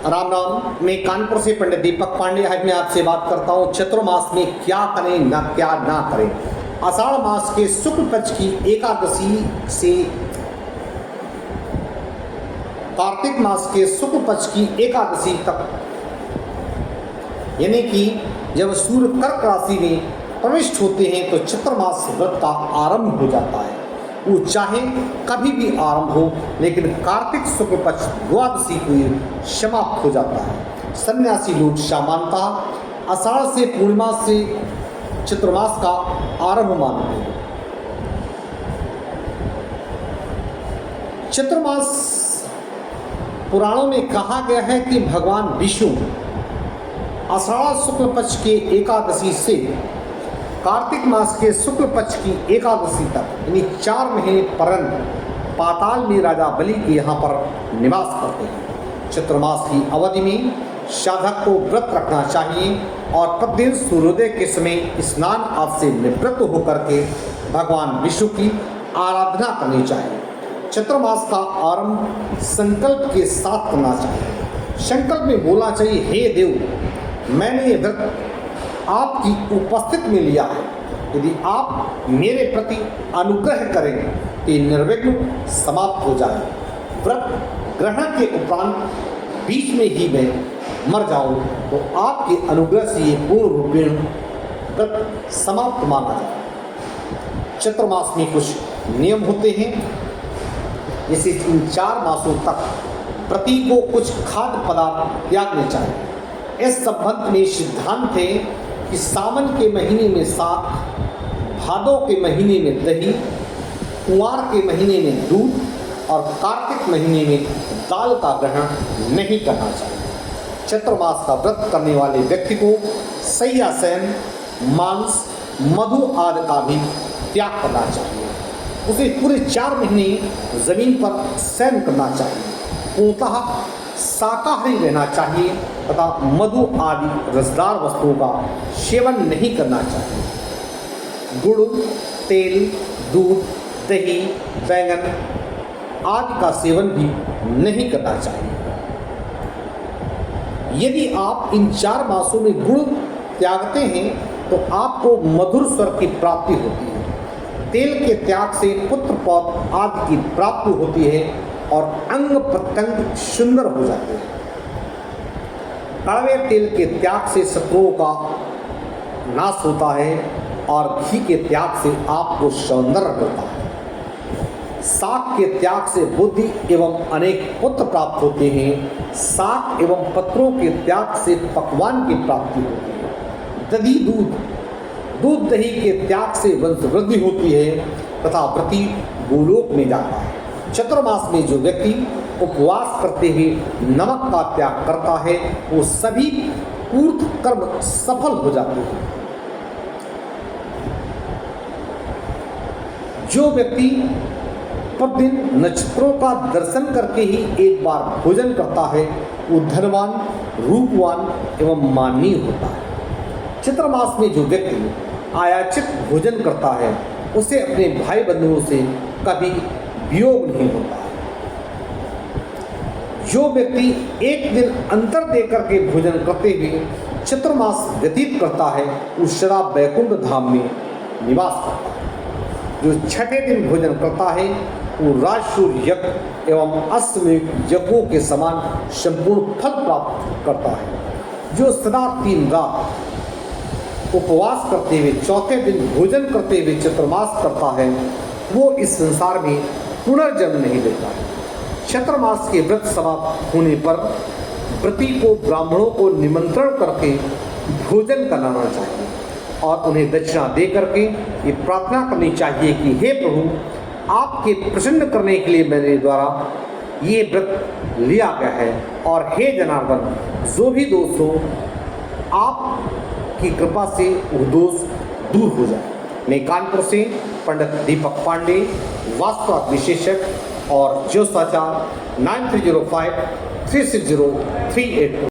राम राम। मैं कानपुर से पंडित दीपक पांडे। आज मैं आपसे बात करता हूँ चतुर्मास में क्या करें न क्या ना करें। आषाढ़ मास के शुक्ल पक्ष की एकादशी से कार्तिक मास के शुक्ल पक्ष की एकादशी तक, यानी कि जब सूर्य कर्क राशि में प्रविष्ट होते हैं तो चतुर्मास व्रत का आरंभ हो जाता है। वो चाहे कभी भी आरंभ हो, लेकिन कार्तिक शुक्ल पक्ष द्वादशी को समाप्त हो जाता है। सन्यासी लोग सामान्यतः आषाढ़ से पूर्णिमा से चतुर्मास का आरंभ मानते हैं। चतुर्मास पुराणों में कहा गया है कि भगवान विष्णु आषाढ़ शुक्ल पक्ष के एकादशी से कार्तिक मास के शुक्ल पक्ष की एकादशी तक, यानी 4 महीने पर्यंत पाताल में राजा बलि के यहाँ पर निवास करते हैं। चतुर्मास की अवधि में साधक को व्रत रखना चाहिए और प्रतिदिन सूर्योदय के समय स्नान आदि से निवृत्त होकर के भगवान विष्णु की आराधना करनी चाहिए। चतुर्मास का आरंभ संकल्प के साथ करना चाहिए। संकल्प में बोलना चाहिए, हे देव, मैंने ये व्रत आपकी उपस्थिति में लिया है। यदि आप मेरे प्रति अनुग्रह करेंगे तो निर्विघ्न समाप्त हो जाए। व्रत ग्रहण के उपरांत बीच में ही मैं मर जाऊं तो आपके अनुग्रह से ये पूर्ण रूपेण व्रत समाप्त माना जाए। चतुर्मास में कुछ नियम होते हैं, जैसे इन 4 मासों तक प्रति को कुछ खाद्य पदार्थ त्यागने चाहिए। इस संबंध में सिद्धांत है कि सावन के महीने में साग, भादों के महीने में दही, कुंवार के महीने में दूध और कार्तिक महीने में दाल का ग्रहण नहीं करना चाहिए। चतुर्मास का व्रत करने वाले व्यक्ति को शय्याशयन, मांस, मधु आदि का भी त्याग करना चाहिए। उसे पूरे 4 महीने जमीन पर शयन करना चाहिए। पूर्णतः शाकाहारी रहना चाहिए तथा मधु आदि रसदार वस्तुओं का सेवन नहीं करना चाहिए। गुड़, तेल, दूध, दही, बैंगन आदि का सेवन भी नहीं करना चाहिए। यदि आप इन 4 मासों में गुड़ त्यागते हैं तो आपको मधुर स्वर की प्राप्ति होती है। तेल के त्याग से पुत्र पौत्र आदि की प्राप्ति होती है और अंग प्रत्यंग सुंदर हो जाते हैं। कड़वे तेल के त्याग से शत्रुओं का नाश होता है और घी के त्याग से आपको सौंदर्य मिलता है। साग के त्याग से बुद्धि एवं अनेक पुत्र प्राप्त होते हैं। साग एवं पत्रों के त्याग से पकवान की प्राप्ति होती है। दही, दूध दही के त्याग से वंश वृद्धि होती है तथा व्रती गोलोक में जाता है। चतुर्मास में जो व्यक्ति उपवास करते हुए नमक का त्याग करता है वो सभी पूर्व कर्म सफल हो जाते हैं। जो व्यक्ति प्रतिदिन नक्षत्रों का दर्शन करके ही एक बार भोजन करता है वो धनवान, रूपवान एवं माननीय होता है। चतुर्मास में जो व्यक्ति आयाचित भोजन करता है उसे अपने भाई बंधुओं से कभी वियोग नहीं होता है। जो व्यक्ति एक दिन अंतर देकर के भोजन करते हुए चतुर्मास व्यतीत करता है वो सदा वैकुंठ धाम में निवास करता है। जो 6ठे दिन भोजन करता है वो राजसूय यज्ञ एवं अश्वमेध यज्ञों के समान संपूर्ण फल प्राप्त करता है। जो सदा 3 रात उपवास करते हुए 4थे दिन भोजन करते हुए चतुर्मास करता है वो इस संसार में पुनर्जन्म नहीं लेता है। चतुर्मास के व्रत समाप्त होने पर व्रती को ब्राह्मणों को निमंत्रण करके भोजन कराना चाहिए और उन्हें दक्षिणा दे करके ये प्रार्थना करनी चाहिए कि हे प्रभु, आपके प्रसन्न करने के लिए मेरे द्वारा ये व्रत लिया गया है और हे जनार्दन, जो भी दोष हो आपकी कृपा से वो दोष दूर हो जाए। मैं कानपुर से पंडित दीपक पांडे, वास्तु विशेषज्ञ और ज्योतिषाचार्य 9305 360 382।